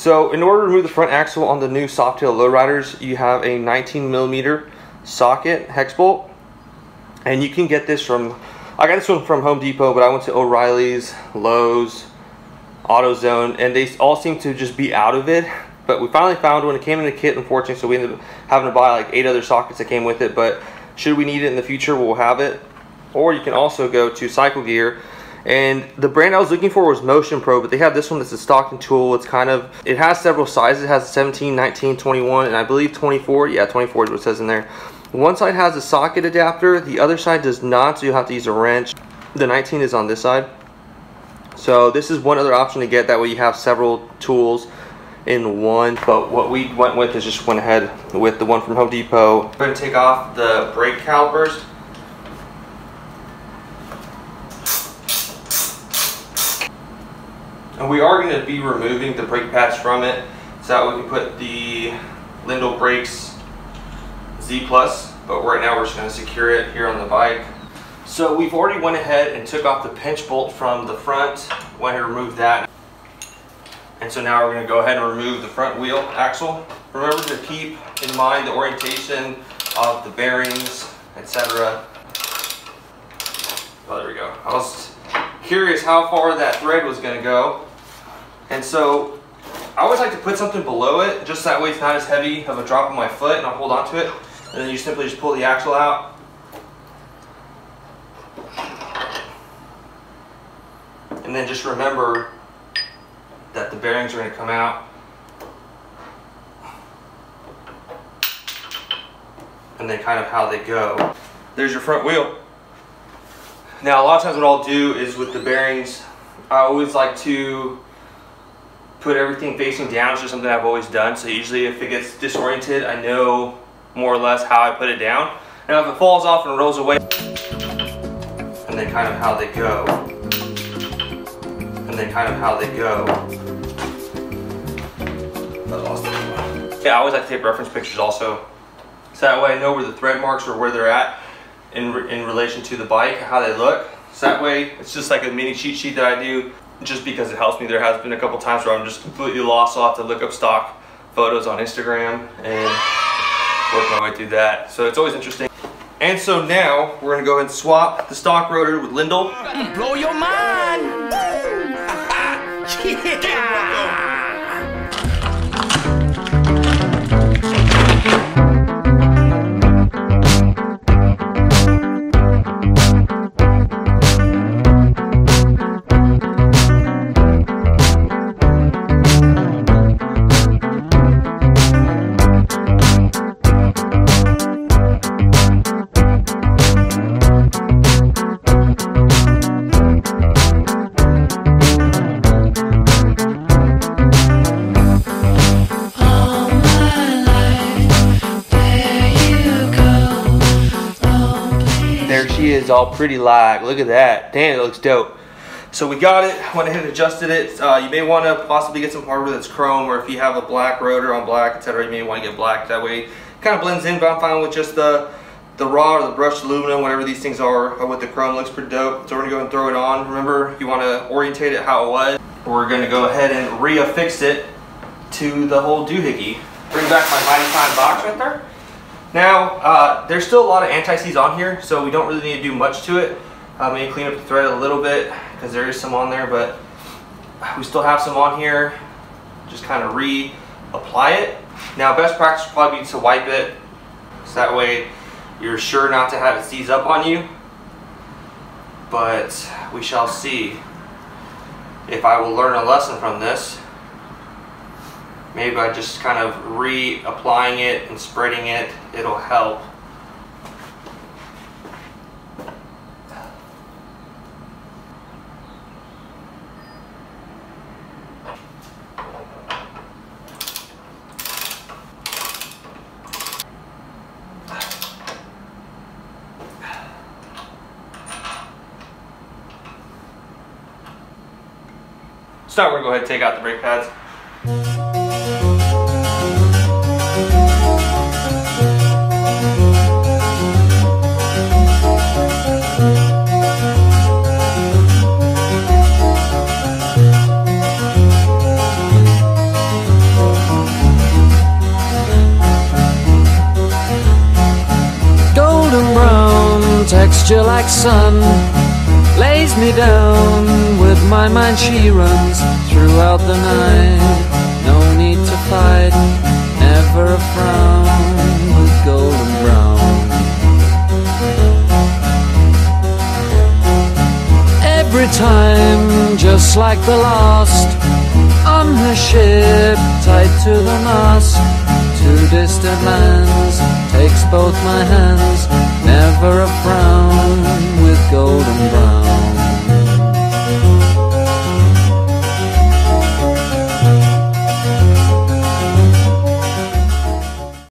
So in order to remove the front axle on the new Softail lowriders, you have a 19mm socket hex bolt, and you can get this from, I got this one from Home Depot, but I went to O'Reilly's, Lowe's, AutoZone, and they all seem to just be out of it. But we finally found one. It came in a kit, unfortunately, so we ended up having to buy like 8 other sockets that came with it. But should we need it in the future, we'll have it. Or you can also go to Cycle Gear, and the brand I was looking for was Motion Pro, but they have this one that's a stocking tool. It's kind of, it has several sizes. It has 17, 19, 21, and I believe 24. Yeah, 24 is what it says in there. One side has a socket adapter, the other side does not, so you'll have to use a wrench. The 19 is on this side. So this is one other option to get, that way you have several tools in one. But what we went with is just went ahead with the one from Home Depot. I'm going to take off the brake calipers. And we are going to be removing the brake pads from it, so that we can put the Lyndall brakes Z+, but right now we're just going to secure it here on the bike. So we've already went ahead and took off the pinch bolt from the front, went ahead and removed that. And so now we're going to go ahead and remove the front wheel axle. Remember to keep in mind the orientation of the bearings, etc. Oh, there we go. I was curious how far that thread was going to go, and so I always like to put something below it, just that way it's not as heavy of a drop on my foot, and I'll hold on to it, and then you simply just pull the axle out. And then just remember that the bearings are going to come out, and then kind of how they go. There's your front wheel. Now a lot of times what I'll do is with the bearings, I always like to put everything facing down. It's just something I've always done. So usually if it gets disoriented, I know more or less how I put it down. Now if it falls off and rolls away, and then kind of how they go. And then kind of how they go. Yeah, I always like to take reference pictures also, so that way I know where the thread marks or where they're at in relation to the bike, how they look. So that way it's just like a mini cheat sheet that I do, just because it helps me. There has been a couple times where I'm just completely lost. I'll have to look up stock photos on Instagram and work my way through that. So it's always interesting. And so now we're gonna go ahead and swap the stock rotor with Lyndall. Blow your mind! Yeah! Is all pretty lag. Look at that. Damn, it looks dope. So we got it, went ahead and adjusted it. You may want to possibly get some hardware that's chrome, or if you have a black rotor on black, etc., you may want to get black. That way it kind of blends in, but I'm fine with just the raw or the brushed aluminum, whatever these things are, with the chrome. Looks pretty dope. So we're going to go ahead and throw it on. Remember, you want to orientate it how it was. We're going to go ahead and reaffix it to the whole doohickey. Bring back my Mighty Fine box right there. Now, there's still a lot of anti-seize on here, so we don't really need to do much to it. Maybe clean up the thread a little bit, because there is some on there, but we still have some on here. Just kind of reapply it. Now, best practice would probably be to wipe it, so that way you're sure not to have it seize up on you. But we shall see if I will learn a lesson from this. Maybe by just kind of reapplying it and spreading it, it'll help. So now we're going to go ahead and take out the brake pads. pasture like sun lays me down. With my mind she runs throughout the night. No need to fight, never a frown, with golden brown. Every time, just like the last, on her ship, tied to the mast, to distant lands, takes both my hands, never a frown.